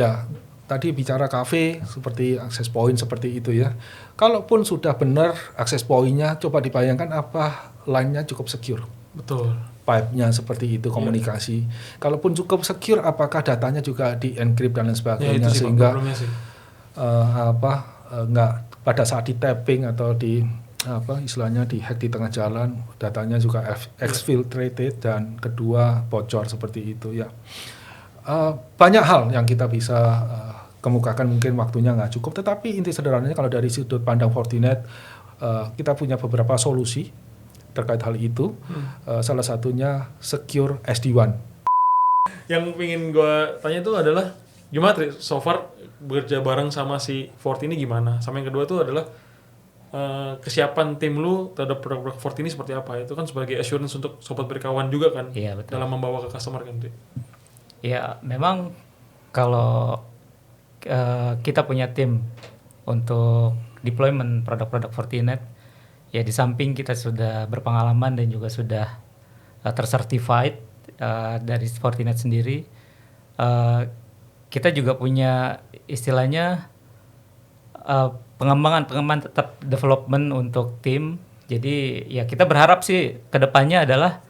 Ya, tadi bicara cafe seperti access point seperti itu ya. Kalaupun sudah benar access point-nya, coba dibayangkan apa line-nya cukup secure. Betul. Pipe-nya seperti itu komunikasi. Kalaupun cukup secure, apakah datanya juga di-encrypt dan lain sebagainya itu sih, sehingga problemnya sih. nggak pada saat di tapping atau di istilahnya di hack di tengah jalan, datanya juga exfiltrated dan kedua bocor seperti itu ya. Banyak hal yang kita bisa kemukakan, mungkin waktunya nggak cukup, tetapi inti sederhananya kalau dari sudut pandang Fortinet kita punya beberapa solusi terkait hal itu. Salah satunya secure SD-WAN. Yang pengen gue tanya itu adalah gimana Tri, so far bekerja bareng sama si Fort ini gimana? Sama yang kedua itu adalah kesiapan tim lu terhadap produk-produk Fort ini seperti apa? Itu kan sebagai assurance untuk sobat berkawan juga kan, dalam membawa ke customer kan Tri? Ya memang kalau kita punya tim untuk deployment produk-produk Fortinet, ya di samping kita sudah berpengalaman dan juga sudah tercertified dari Fortinet sendiri, kita juga punya istilahnya pengembangan tetap development untuk tim. Jadi ya kita berharap sih kedepannya adalah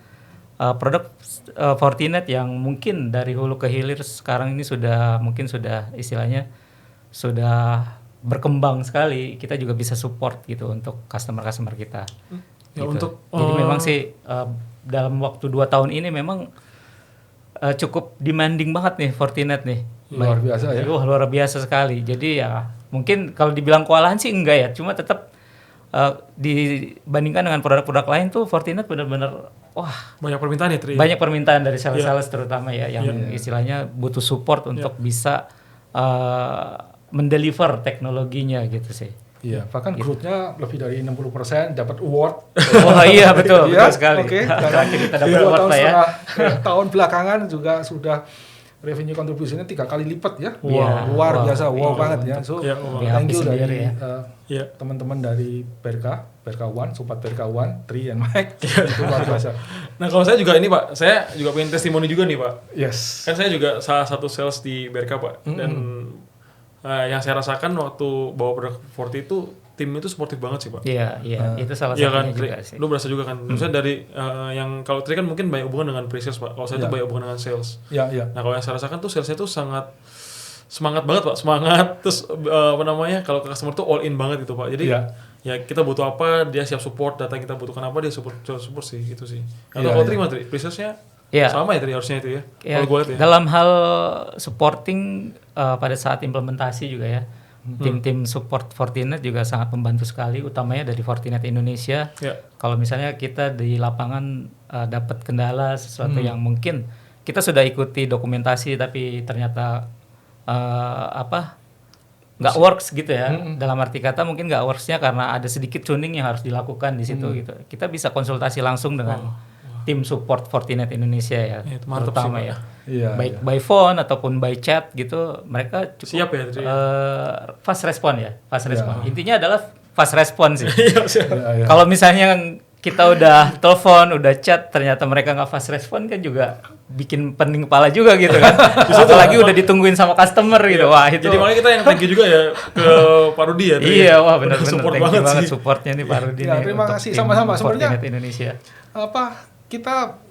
produk Fortinet yang mungkin dari hulu ke hilir sekarang ini sudah istilahnya sudah berkembang sekali, kita juga bisa support gitu untuk customer kita. Ya, gitu. Jadi memang sih dalam waktu 2 tahun ini memang cukup demanding banget nih Fortinet nih. Luar biasa ya. Luar biasa sekali. Jadi ya mungkin kalau dibilang kewalahan sih enggak ya, cuma tetap dibandingkan dengan produk-produk lain tuh Fortinet benar-benar banyak permintaan ya Tri. Banyak permintaan dari sales terutama ya yang istilahnya butuh support untuk bisa mendeliver teknologinya gitu sih. Iya, bahkan growth-nya lebih dari 60% dapat award. Iya betul sekali. Oke. Kita dapat award lah ya. Tahun belakangan juga sudah revenue contribution-nya 3 kali lipat ya. Luar biasa, banget ya. So, thank you dari teman-teman dari Berka One, Sobat Berka One, Tri and Mike. Itu luar biasa. Nah, kalau saya juga ini Pak, saya juga pengen testimoni juga nih Pak. Yes. Kan saya juga salah satu sales di Berka Pak. Dan yang saya rasakan waktu bawa produk Forti itu tim itu sportif banget sih Pak. Iya, itu salah satunya kan, juga sih. Lu berasa juga kan. Maksudnya dari yang kalau Tri kan mungkin banyak hubungan dengan pre-sales Pak. Kalau saya tuh banyak hubungan dengan sales. Iya. Nah, kalau yang saya rasakan tuh salesnya tuh sangat semangat banget Pak, terus kalau ke customer tuh all in banget gitu Pak. Jadi ya kita butuh apa, dia siap support, data yang kita butuhkan apa, dia support sih gitu sih. Atau kalau terima Tri, pre-salesnya sama ya Tri harusnya itu ya. Kalau gue lihat ya. Dalam hal supporting pada saat implementasi juga ya, tim-tim support Fortinet juga sangat membantu sekali, utamanya dari Fortinet Indonesia. Kalau misalnya kita di lapangan dapat kendala sesuatu yang mungkin kita sudah ikuti dokumentasi tapi ternyata nggak works gitu ya. Dalam arti kata mungkin nggak worksnya karena ada sedikit tuning yang harus dilakukan di situ gitu. Kita bisa konsultasi langsung dengan tim support Fortinet Indonesia ya, terutama ya. Baik by phone ataupun by chat gitu, mereka cukup siap ya, fast respon. Intinya adalah fast respon sih. Kalau misalnya kita udah telepon, udah chat, ternyata mereka nggak fast respon kan juga bikin pening kepala juga gitu kan. Apalagi udah ditungguin sama customer gitu. Wah itu. Jadi makanya kita yang thank you juga ya ke Pak Rudi ya. Iya, wah benar-benar support thank you banget sih. Supportnya nih Pak Rudi nih. Terima kasih sama-sama. Sebenarnya Indonesia. Kita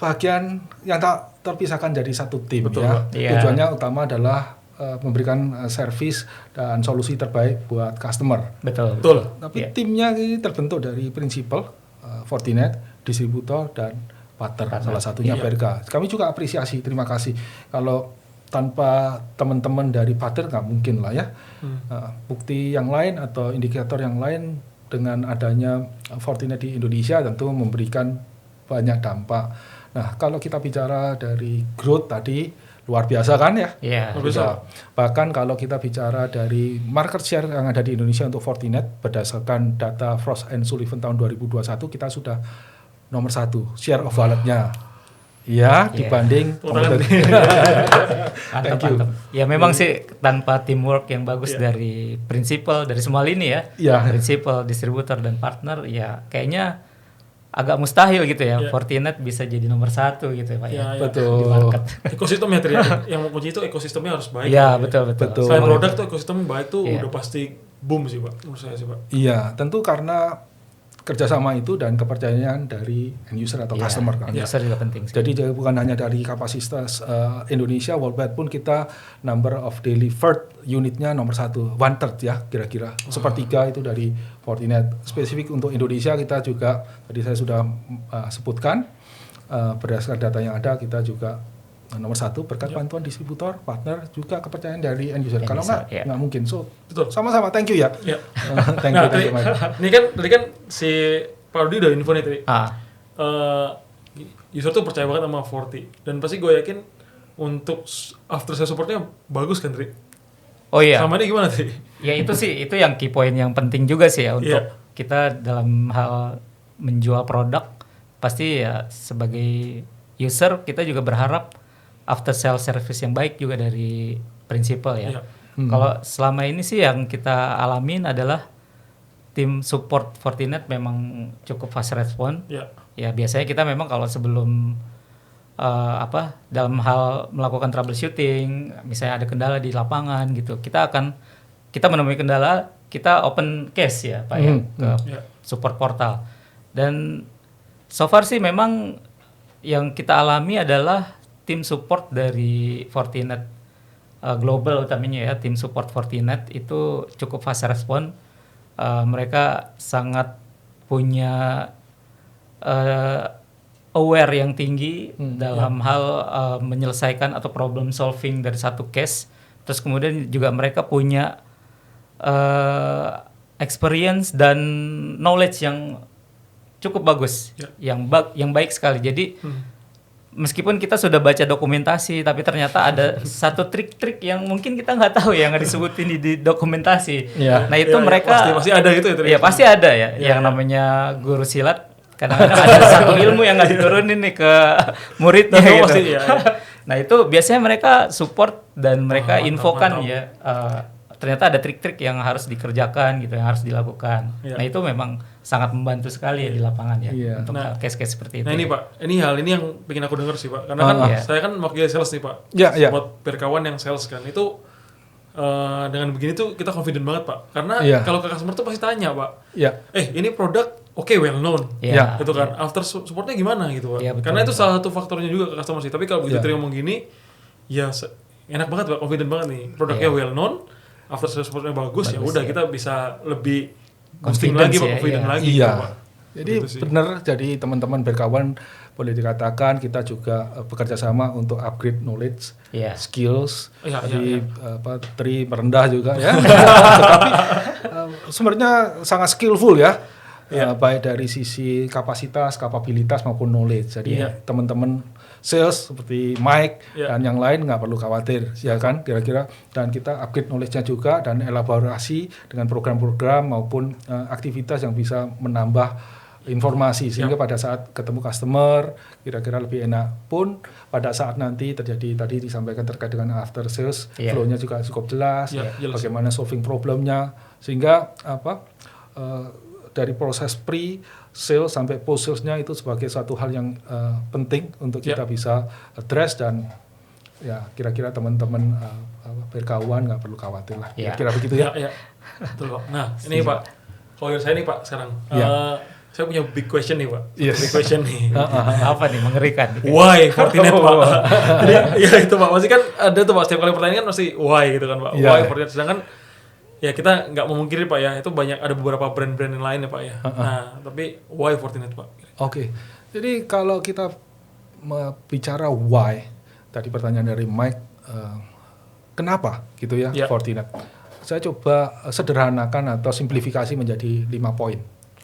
bagian yang tak terpisahkan jadi satu tim. Betul, ya. Tujuannya utama adalah memberikan service dan solusi terbaik buat customer. Betul. Tapi timnya ini terbentuk dari prinsipal Fortinet, distributor dan partner. Salah satunya Berka. Kami juga apresiasi, terima kasih. Kalau tanpa teman-teman dari partner nggak mungkin lah ya. Bukti yang lain atau indikator yang lain dengan adanya Fortinet di Indonesia tentu memberikan banyak dampak. Nah, kalau kita bicara dari growth tadi luar biasa kan ya? Iya. Bahkan kalau kita bicara dari market share yang ada di Indonesia untuk Fortinet berdasarkan data Frost & Sullivan tahun 2021 kita sudah nomor 1 share of wallet-nya. Dibanding mantap. Ya memang sih tanpa teamwork yang bagus dari prinsipal dari semua lini ya. Prinsipal, distributor dan partner ya kayaknya agak mustahil gitu ya, Iya. Fortinet bisa jadi nomor 1 gitu ya Pak ya. Ya, Betul. Di market. Ekosistemnya ternyata yang kunci itu ekosistemnya harus baik. Iya, Pak. betul. Betul. Selain Memang produk itu. tuh ekosistemnya baik tuh Iya. udah pasti boom sih Pak, menurut saya sih Pak. Iya, tentu karena kerjasama itu dan kepercayaan dari end user atau Iya, customer kan. end user juga penting sih. Jadi bukan hanya dari kapasitas Indonesia, worldwide pun kita number of delivered unitnya nomor 1, 1/3 ya kira-kira. Sepertiga itu dari Fortinet. Spesifik untuk Indonesia kita juga tadi saya sudah sebutkan berdasarkan data yang ada kita juga nomor 1 berkat bantuan distributor, partner juga kepercayaan dari end user. End Kalau user, iya. nggak mungkin. So Betul. sama-sama thank you ya. Ya. Thank Nah, you Mike. tadi kan si Pak Rudi udah info nih tadi. User tuh percaya banget sama Forti dan pasti gue yakin untuk after sales supportnya bagus kan Tri? Oh iya. Sama ini gimana Tri? Ya itu sih, itu yang key point yang penting juga sih ya untuk Iya. kita dalam hal menjual produk. Pasti ya sebagai user kita juga berharap after sales service yang baik juga dari prinsipal ya. Iya. Kalau selama ini sih yang kita alamin adalah tim support Fortinet memang cukup fast respon. Ya. Ya biasanya kita memang kalau sebelum dalam hal melakukan troubleshooting, misalnya ada kendala di lapangan gitu, kita menemui kendala, kita open case ya Pak ya ke Ya. support portal. Dan so far sih memang yang kita alami adalah tim support dari Fortinet global utamanya ya, tim support Fortinet itu cukup fast respon. Mereka sangat punya aware yang tinggi dalam hal menyelesaikan atau problem solving dari satu case. Terus kemudian juga mereka punya experience dan knowledge yang cukup bagus, yang baik sekali. Jadi meskipun kita sudah baca dokumentasi, tapi ternyata ada satu trik-trik yang mungkin kita nggak tahu ya, nggak disebutin di dokumentasi. Iya. Nah itu Ya, mereka pasti ada gitu ya Tri? ya pasti ada ya, yang namanya guru silat. Kadang-kadang ada satu ilmu yang nggak diturunin nih ke muridnya Betul, gitu. pasti, ya. Nah itu biasanya mereka support dan mereka Mantap, infokan mantap. ya. Ternyata ada trik-trik yang harus dikerjakan gitu, yang harus dilakukan. Iya. Nah itu memang sangat membantu sekali ya di lapangan ya Iya. untuk Nah, case-case seperti itu. Nah ini Pak, ini yang bikin aku denger sih Pak. Karena kan Iya. saya kan wakil sales nih Pak. Iya, iya. Buat berkawan yang sales kan. Itu dengan begini tuh kita confident banget Pak. Karena Iya. kalau ke customer tuh pasti tanya Pak. Ya. Ini produk oke, well known. Iya. Gitu kan. After supportnya gimana gitu Pak. Iya, betul, Karena itu betul. salah satu faktornya juga ke customer sih. Tapi kalau begitu Iya. Tri ngomong gini, ya enak banget Pak, confident banget nih. Produknya Iya. well known, after supportnya bagus, ya Bagus, udah ya. kita bisa lebih boosting Confidence lagi Pak, ya, confident iya. lagi Iya. gitu, Pak. Jadi Gitu sih. benar, jadi teman-teman berkawan boleh dikatakan kita juga bekerja sama untuk upgrade knowledge, Iya. skills. Iya, Tadi iya, Tri merendah juga ya. Tetapi sebenarnya sangat skillful ya. Baik dari sisi kapasitas, kapabilitas maupun knowledge. Jadi Iya. teman-teman sales seperti Mike Iya. dan yang lain nggak perlu khawatir ya kan kira-kira, dan kita upgrade knowledge-nya juga dan elaborasi dengan program-program maupun aktivitas yang bisa menambah informasi sehingga pada saat ketemu customer kira-kira lebih enak, pun pada saat nanti terjadi tadi disampaikan terkait dengan after sales Iya. flow-nya juga cukup jelas, Iya, jelas. bagaimana solving problemnya sehingga dari proses pre sales sampai post salesnya itu sebagai satu hal yang penting untuk kita bisa address, dan ya kira-kira teman-teman berkawan nggak perlu khawatir lah, Iya. kira-kira begitu ya. Iya. Betul Pak. Nah, ini Pak, kalau dari saya nih Pak sekarang. Iya. Saya punya big question nih Pak. Yes. Big question nih. Apa nih mengerikan? Why Fortinet Pak? Jadi, ya itu Pak, pasti kan ada tuh Pak, setiap kali pertanyaan kan pasti why gitu kan Pak. Iya. Why Fortinet, sedangkan ya kita nggak memungkiri Pak ya, itu banyak, ada beberapa brand-brand yang lain ya Pak ya. Nah, tapi why Fortinet Pak? Oke, jadi kalau kita bicara why, tadi pertanyaan dari Mike, kenapa gitu ya Ya. Fortinet? Saya coba sederhanakan atau simplifikasi menjadi 5 poin.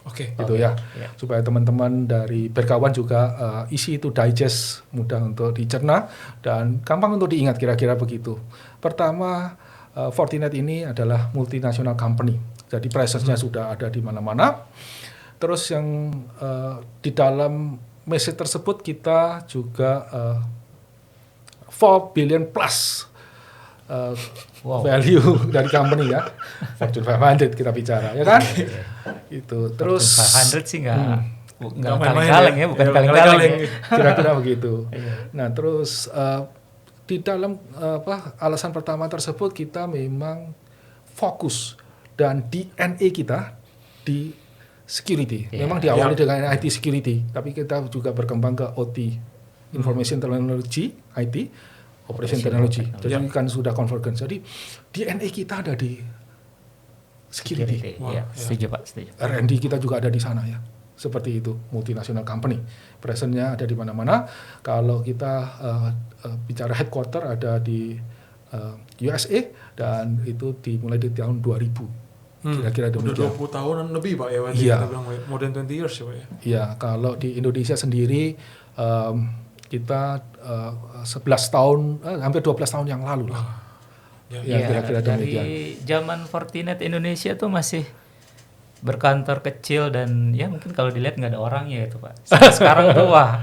Oke. Gitu ya, Ya. supaya teman-teman dari berkawan juga isi itu digest, mudah untuk dicerna dan gampang untuk diingat, kira-kira begitu. Pertama, Fortinet ini adalah multinational company, jadi presence-nya sudah ada di mana-mana. Terus yang di dalam message tersebut kita juga 4 billion plus value dari company ya, Fortune 500 kita bicara ya kan. Itu terus 500 sih nggak Nggak Nggak main-main kaleng-kaleng ya, bukan Iya, kaleng-kaleng ya. Kira-kira begitu. Iya. Nah, terus di dalam alasan pertama tersebut kita memang fokus dan DNA kita di security. Iya. Memang diawali dengan IT security, tapi kita juga berkembang ke OT, Information Technology, IT, Operation Technology. Jadi kan sudah convergence. Jadi DNA kita ada di security. Wah, Iya, ya. setuju Pak, setuju. R&D kita juga ada di sana ya. Seperti itu, multinational company. Presence-nya ada di mana-mana. Kalau kita bicara headquarter ada di USA dan itu dimulai di tahun 2000. Kira-kira Udah demikian. 20 tahunan lebih Pak ya, berarti Iya. kita bilang more than 20 years ya Pak ya. Iya, kalau di Indonesia sendiri kita 11 tahun, hampir 12 tahun yang lalu lah. Ya. Ya, kira-kira dari demikian. zaman Fortinet Indonesia tuh masih berkantor kecil dan ya mungkin kalau dilihat nggak ada orangnya itu Pak. Sekarang tuh wah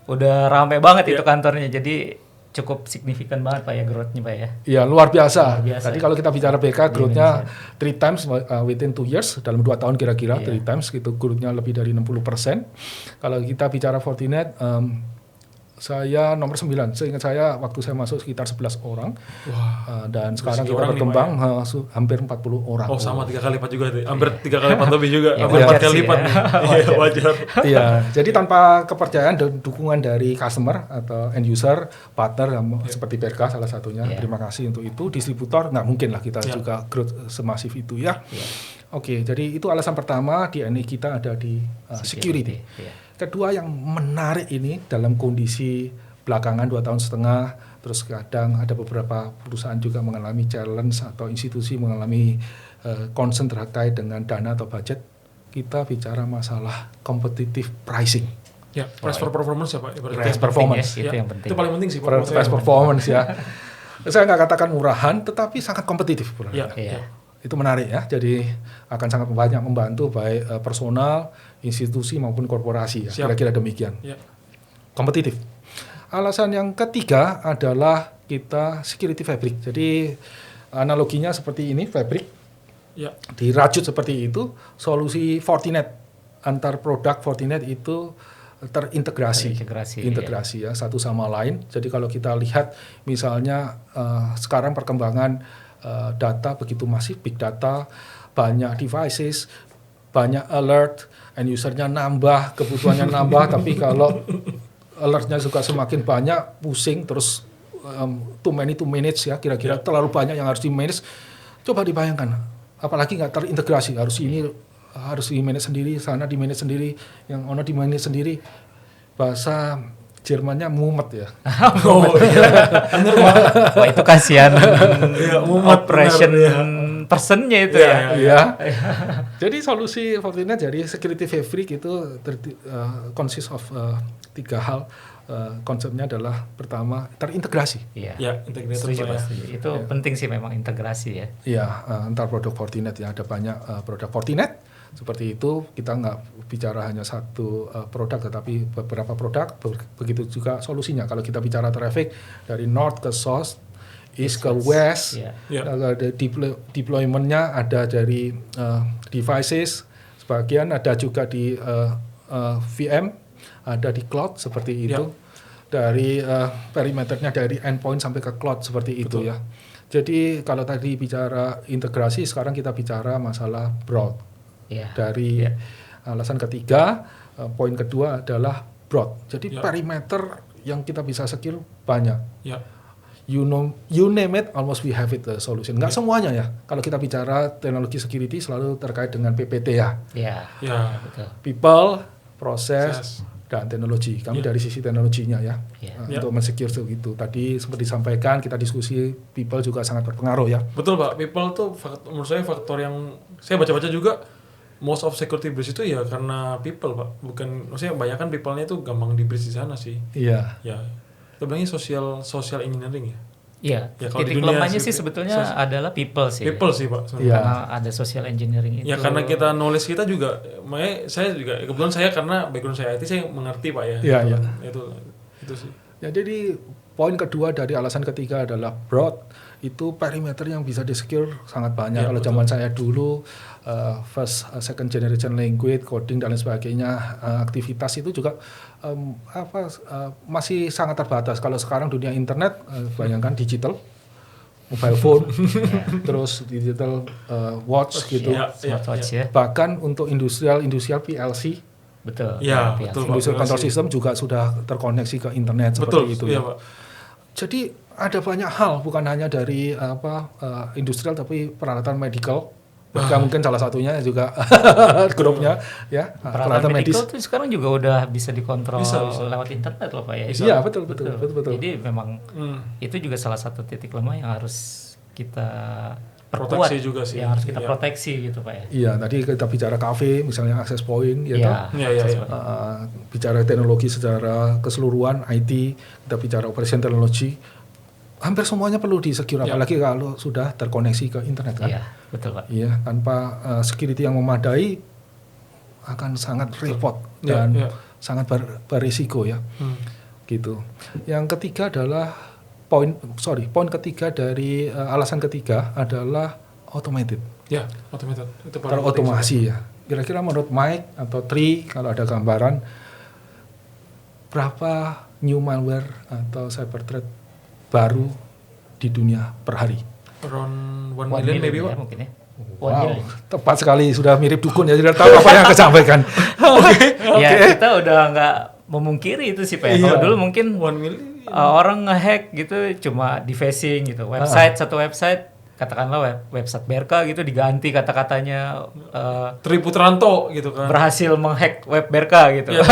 udah rame banget itu kantornya, jadi cukup signifikan banget Pak ya growth-nya Pak ya. Iya, luar biasa. Luar biasa. Tadi kalau kita bicara BK, Di growth-nya 3 times within 2 years, dalam 2 tahun kira-kira, Iya. 3 times, gitu, growth-nya lebih dari 60%. Kalau kita bicara Fortinet, saya nomor 9. Seingat saya, waktu saya masuk sekitar 11 orang. Wah. Dan sekarang Segi kita orang nih, berkembang hampir 40 orang. Oh sama 3 kali lipat juga tuh. Hampir 3 kali lipat lebih juga. Ya, Hampir 4 wajar kali sih lipat ya. nih. Iya, wajar. Iya, jadi tanpa kepercayaan dan dukungan dari customer atau end user, partner seperti PRK salah satunya. Iya. Terima kasih untuk itu. Distributor nggak mungkin lah kita Iya. juga growth semasif itu ya. Iya. Oke, jadi itu alasan pertama DNA kita ada di security. Iya. Kedua yang menarik ini dalam kondisi belakangan 2 tahun setengah, terus kadang ada beberapa perusahaan juga mengalami challenge atau institusi mengalami concern terkait dengan dana atau budget. Kita bicara masalah competitive pricing, Ya, price for performance ya Pak. Ibaratnya. price performance, Itu yang penting. Itu paling penting sih Pak. menurut price saya. performance ya. Saya nggak katakan murahan, tetapi sangat kompetitif. Iya. Iya. Itu menarik ya, jadi akan sangat banyak membantu baik personal, institusi maupun korporasi ya. Siap. Kira-kira demikian. Iya. Kompetitif. Alasan yang ketiga adalah kita security fabric. Jadi analoginya seperti ini, fabric Ya. dirajut seperti itu, solusi Fortinet antar produk Fortinet itu terintegrasi, Terintegrasi, ya satu sama lain. Jadi kalau kita lihat misalnya sekarang perkembangan data begitu masif, big data, banyak devices, banyak alert, end usernya nambah, kebutuhannya nambah, tapi kalau alertnya juga semakin banyak, pusing, terus too many to manage ya, kira-kira terlalu banyak yang harus di manage. Coba dibayangkan, apalagi nggak terintegrasi, harus ini harus di manage sendiri, sana di manage sendiri, yang ono di manage sendiri. Bahasa Jermannya mumet ya. Oh iya. Bener Pak. Wah itu kasihan Iya, mumet, operation benar, iya. personnya itu Iya, ya. Iya. Jadi solusi Fortinet jadi security fabric itu consist of 3 hal. Konsepnya adalah pertama terintegrasi. Iya. Ya, integrated Setuju, Pak Pak, ya. setuju. Itu penting sih memang integrasi ya. Iya, antar produk Fortinet ya, ada banyak produk Fortinet seperti itu. Kita nggak bicara hanya satu produk, tetapi beberapa produk. Begitu juga solusinya. Kalau kita bicara traffic dari north ke south, east ke west, Iya. Ya. ada deployment-nya ada dari devices, sebagian ada juga di VM, ada di cloud seperti itu. Dari perimeternya dari endpoint sampai ke cloud seperti itu ya. Jadi kalau tadi bicara integrasi, sekarang kita bicara masalah broad. Iya. Dari alasan ketiga, poin kedua adalah broad. Jadi Ya. perimeter yang kita bisa secure banyak. Ya. You name it, almost we have it the solution. Nggak semuanya ya. Kalau kita bicara teknologi security selalu terkait dengan PPT ya. Iya. Ya. Betul. People, proses, Proses. dan teknologi. Kami dari sisi teknologinya ya. Ya. Untuk men-secure itu. Tadi seperti disampaikan, kita diskusi people juga sangat berpengaruh ya. Betul Pak, people tuh menurut saya faktor yang saya baca-baca juga most of security breach itu ya karena people Pak, bukan maksudnya kebanyakan people-nya itu gampang di breach di sana sih. Iya. Ya, kita bilangnya social engineering ya. Iya. Ya, kalau di Titik dunia lemahnya sih sih, sebetulnya adalah people sih. People sih Pak sebenarnya. Iya. Karena ada social engineering itu. Ya karena kita knowledge kita juga, makanya saya juga kebetulan saya karena background saya IT saya mengerti Pak ya. Iya, iya. Itu sih. Ya jadi poin kedua dari alasan ketiga adalah broad. Itu perimeter yang bisa di-secure sangat banyak. Ya, kalau betul. zaman saya dulu first second generation language, coding dan lain sebagainya, aktivitas itu juga masih sangat terbatas. Kalau sekarang dunia internet, bayangkan digital, mobile phone, terus digital watch gitu. Ya, Smartwatch ya. Bahkan untuk industrial PLC, Betul. Ya, PLC. betul. industrial Pak, control PLC. system juga sudah terkoneksi ke internet Betul, seperti itu. iya, Ya. Pak. Jadi ada banyak hal, bukan hanya dari industrial tapi peralatan medical. Mereka mungkin salah satunya juga grupnya ya, Peralatan medical itu sekarang juga udah bisa dikontrol Bisa. lewat internet loh Pak ya. Iya, betul. Jadi memang itu juga salah satu titik lemah yang harus kita perkuat, Proteksi juga sih. yang harus kita Iya. proteksi gitu Pak ya. Iya, tadi kita bicara kafe, misalnya access point, ya toh. Iya. Bicara teknologi secara keseluruhan, IT, kita bicara operation teknologi, hampir semuanya perlu di-secure, Ya. apalagi kalau sudah terkoneksi ke internet kan. Iya, betul Pak. Iya, tanpa security yang memadai akan sangat repot dan Ya. sangat berisiko ya. Gitu. Yang ketiga adalah poin ketiga dari alasan ketiga adalah automated. Ya, automated. Itu paling penting Terotomasi ya. Kira-kira menurut Mike atau Tri, kalau ada gambaran berapa new malware atau cyber threat baru di dunia per hari? sih. Around 1 1 million maybe, ya, Pak. mungkin ya. 1 Wow, million. tepat sekali, sudah mirip dukun ya, sudah tahu apa yang akan sampaikan. Ya kita udah nggak memungkiri itu sih Pak. Ya. Kalau Iya. dulu mungkin 1 million. orang ngehack gitu cuma di phishing gitu. Satu website katakanlah website Berka gitu diganti kata-katanya Tri Putranto gitu kan. berhasil menghack web Berka gitu. Iya,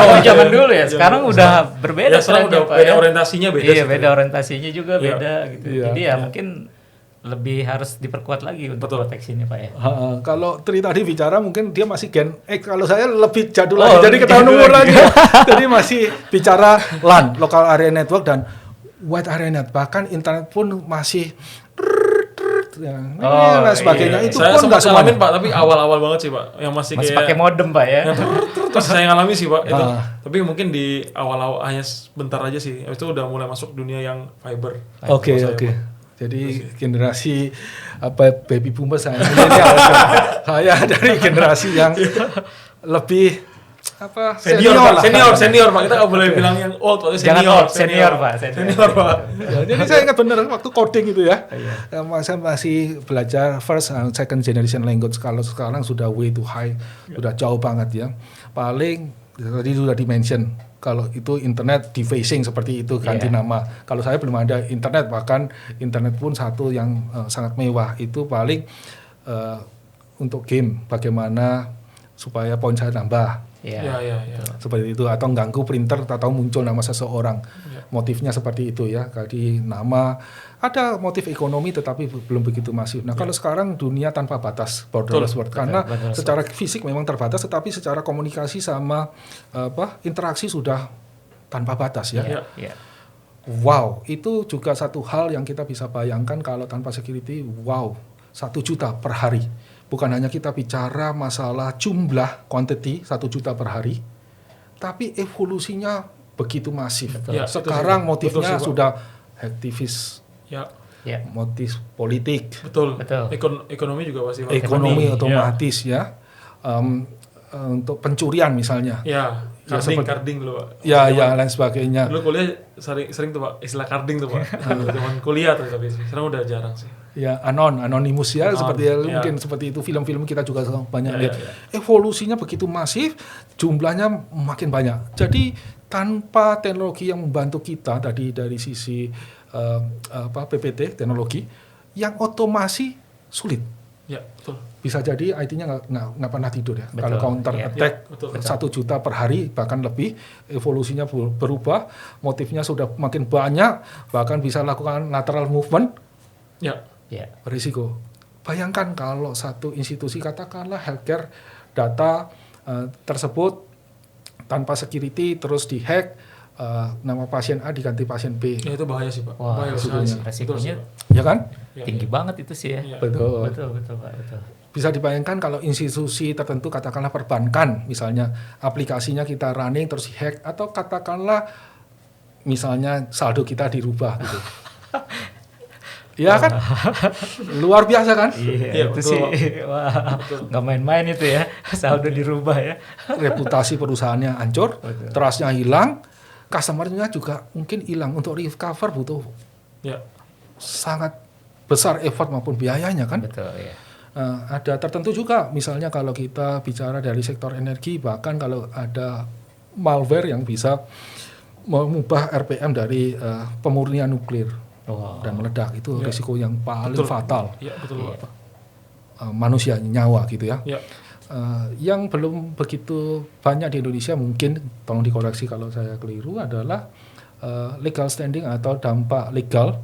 Oh, zaman dulu ya. Sekarang udah berbeda Ya, sekarang trennya, udah Pak, beda ya. orientasinya beda Iya, sih, beda Tri. orientasinya juga Iya. beda gitu. Iya. Jadi ya mungkin lebih harus diperkuat lagi untuk Betul. proteksinya Pak ya. Kalau Tri tadi bicara mungkin dia masih Gen X, kalau saya lebih jadul Oh, lagi, jadi ketahuan jadul umur lagi. lagi. Jadi masih bicara LAN, local area network, dan wide area net, bahkan internet pun masih dan sebagainya. iya. Itu Saya pun nggak sempat ngalamin semuanya. Pak, tapi awal-awal banget sih Pak, yang masih Masih kayak pakai modem Pak ya. yang terus saya ngalami sih Pak itu. Ah. Tapi mungkin di awal-awal hanya sebentar aja sih. Habis itu udah mulai masuk dunia yang fiber. Oke. Kalau saya, Pak. Jadi generasi baby boomer saya milenial. Saya dari generasi yang lebih Senior Pak. Kita nggak boleh bilang yang old, Jangan senior. old, senior, Pak, Senior Pak. Ya, jadi saya ingat benar waktu coding itu ya. Saya masih belajar first and second generation language. Kalau sekarang sudah way too high, sudah jauh banget ya. Paling tadi sudah di-mention kalau itu internet defacing seperti itu ganti nama. Kalau saya belum ada internet, bahkan internet pun satu yang sangat mewah, itu paling untuk game, bagaimana supaya poin saya nambah. Iya. Ya. Seperti itu, atau ganggu printer atau muncul nama seseorang. Motifnya seperti itu ya. Jadi nama, ada motif ekonomi tetapi belum begitu masif. Nah, kalau sekarang dunia tanpa batas, borderless world, karena secara fisik memang terbatas, tetapi secara komunikasi sama interaksi sudah tanpa batas ya. Iya. Wow, itu juga satu hal yang kita bisa bayangkan kalau tanpa security. Wow, 1 juta per hari. Bukan hanya kita bicara masalah jumlah, quantity 1 juta per hari, tapi evolusinya begitu masif. Ya, Sekarang betul motifnya sih, Pak. sudah aktivis, Ya, motif politik, betul. Betul. Ekonomi juga pasti Pak. ekonomi Ya. otomatis ya. Untuk pencurian misalnya. Ya, carding dulu Pak. Ya, lain sebagainya. Dulu kuliah sering tuh Pak, istilah carding tuh Pak. Zaman kuliah tuh tapi sekarang udah jarang sih. Ya, anonimus ya, seperti mungkin seperti itu, film-film kita juga banyak lihat. Evolusinya begitu masif, jumlahnya makin banyak. Jadi tanpa teknologi yang membantu kita tadi dari sisi PPT teknologi, yang otomasi sulit. Ya, betul. Bisa jadi IT-nya nggak pernah tidur ya. Betul. Kalau counter Iya. attack Ya, betul. 1 juta per hari bahkan lebih, evolusinya berubah, motifnya sudah makin banyak, bahkan bisa lakukan lateral movement. Ya. Berisiko. Bayangkan kalau satu institusi, katakanlah healthcare, data tersebut tanpa security terus dihack, nama pasien A diganti pasien B. Ya itu bahaya sih Pak. Wah, bahaya sekali sih. resikonya Betul sih, Pak. Ya kan? Ya, tinggi banget itu sih ya. Ya. Betul. Betul Pak, betul. Bisa dibayangkan kalau institusi tertentu, katakanlah perbankan misalnya, aplikasinya kita running terus hack, atau katakanlah misalnya saldo kita dirubah gitu. Iya kan? Luar biasa kan? Iya, itu sih. Wah, nggak main-main itu ya. Saldo dirubah ya. Reputasi perusahaannya hancur, trustnya hilang, customer-nya juga mungkin hilang. Untuk recover butuh sangat besar effort maupun biayanya kan? Betul, ya. Ada tertentu juga, misalnya kalau kita bicara dari sektor energi, bahkan kalau ada malware yang bisa mengubah RPM dari pemurnian nuklir. Dan meledak, itu risiko yang paling fatal. Iya, betul. Manusia, nyawa gitu ya. Ya. Yang belum begitu banyak di Indonesia, mungkin tolong dikoreksi kalau saya keliru, adalah legal standing atau dampak legal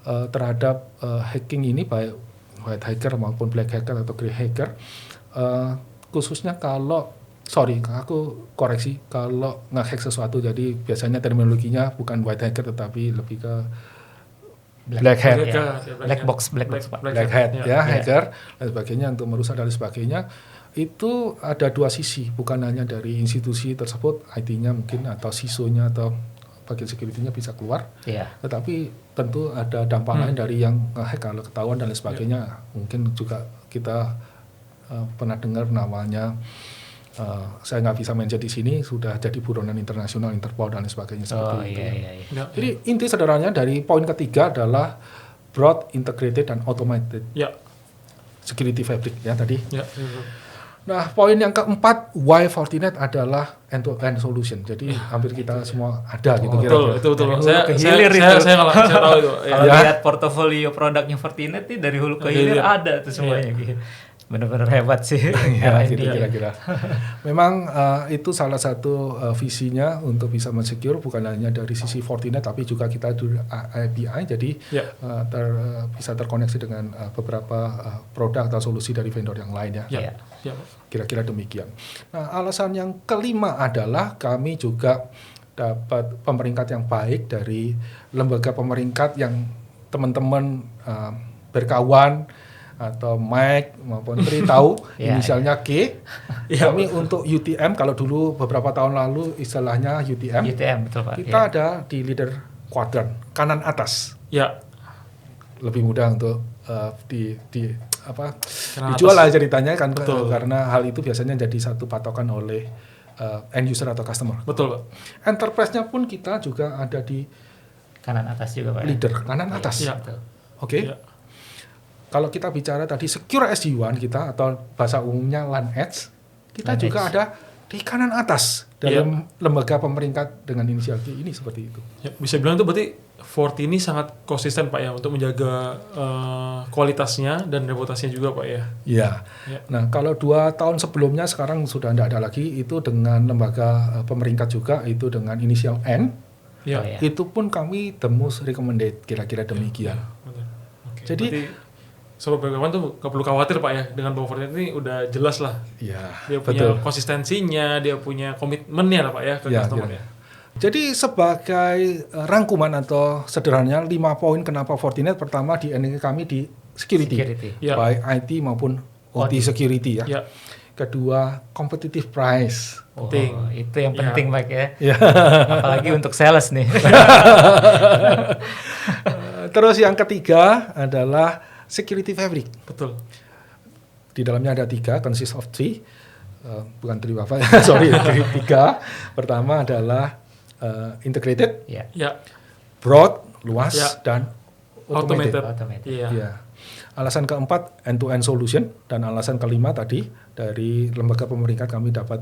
terhadap hacking ini, baik white hacker maupun black hacker atau grey hacker. Khususnya kalau aku koreksi, kalau nge-hack sesuatu, jadi biasanya terminologinya bukan white hacker tetapi lebih ke black hat, black box, black hat hacker dan sebagainya, untuk merusak dan sebagainya. Itu ada dua sisi, bukan hanya dari institusi tersebut, IT-nya mungkin atau CISO-nya atau bagian security-nya bisa keluar, tetapi tentu ada dampak lain dari yang hack kalau ketahuan dan lain sebagainya. Mungkin juga kita pernah dengar namanya, saya nggak bisa mention di sini, sudah jadi buronan internasional, Interpol dan lain sebagainya seperti itu. Jadi inti sederhananya dari poin ketiga adalah broad, integrated dan automated security fabric ya tadi. Nah, poin yang keempat, why Fortinet adalah end-to-end solution. Jadi hampir kita semua ada gitu kira-kira. Betul. Saya tahu itu. Kalau lihat portofolio produknya Fortinet nih, dari hulu ke hilir ada tuh semuanya gitu. Benar-benar hebat sih. Ya, gitu kira-kira. Memang itu salah satu visinya untuk bisa men-secure bukan hanya dari sisi Fortinet, tapi juga kita API, jadi bisa terkoneksi dengan beberapa produk atau solusi dari vendor yang lain ya. Kira-kira demikian. Nah, alasan yang kelima adalah kami juga dapat pemeringkat yang baik dari lembaga pemeringkat yang teman-teman berkawan atau Mike maupun Tri tahu inisialnya K. Kami untuk UTM, kalau dulu beberapa tahun lalu istilahnya UTM, betul Pak. Kita ada di leader quadrant kanan atas. Lebih mudah untuk dijual lah ceritanya kan. Karena hal itu biasanya jadi satu patokan oleh end user atau customer. Betul Pak. Enterprise-nya pun kita juga ada di kanan atas juga Pak. Leader kanan atas. Oke. Kalau kita bicara tadi secure SD-WAN kita atau bahasa umumnya LAN Edge, kita juga ada di kanan atas dalam lembaga pemeringkat dengan inisial G ini seperti itu. Bisa bilang itu berarti Forti ini sangat konsisten Pak ya untuk menjaga kualitasnya dan reputasinya juga Pak ya. Nah, kalau 2 tahun sebelumnya, sekarang sudah tidak ada lagi, itu dengan lembaga pemeringkat juga, itu dengan inisial N. Itu pun kami the most recommended, kira-kira demikian. Jadi Sobat Berkawan tuh gak perlu khawatir Pak ya, dengan bahwa Fortinet ini udah jelas lah. Dia punya konsistensinya, dia punya komitmennya lah Pak ya ke customer ya. Jadi sebagai rangkuman atau sederhananya 5 poin kenapa Fortinet, pertama di kami di security. Baik IT maupun OT security ya. Kedua, competitive price. Itu yang penting Pak ya. Apalagi untuk sales nih. Terus yang ketiga adalah security fabric. Betul. Di dalamnya ada 3, consist of 3. Bukan 3 apa ya, sorry, 3. Pertama adalah integrated, broad, luas, dan automated. Alasan keempat, end-to-end solution. Dan alasan kelima tadi, dari lembaga pemeringkat kami dapat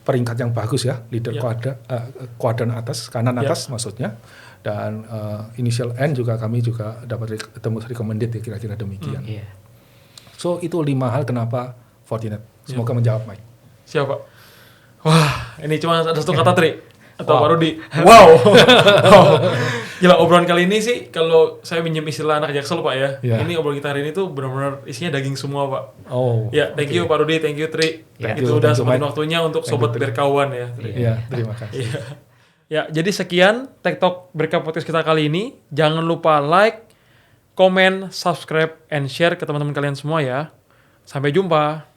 peringkat yang bagus ya, leader kuadran atas, kanan atas maksudnya. Dan initial N juga kami juga dapat tembus recommended ya, kira-kira demikian. So itu 5 hal kenapa Fortinet. Semoga menjawab Mike. Siap Pak. Wah, ini cuma ada satu kata Tri atau Pak Rudi. Wow. Gila, obrolan kali ini sih kalau saya minjem istilah anak Jaksel Pak ya. Ini obrolan kita hari ini tuh benar-benar isinya daging semua Pak. Thank you Pak Rudi, thank you Tri. Itu udah sempetin waktunya untuk Sobat Berkawan ya. Terima kasih. Jadi sekian Tech Talk Berkawan Podcast kita kali ini. Jangan lupa like, comment, subscribe, and share ke teman-teman kalian semua ya. Sampai jumpa.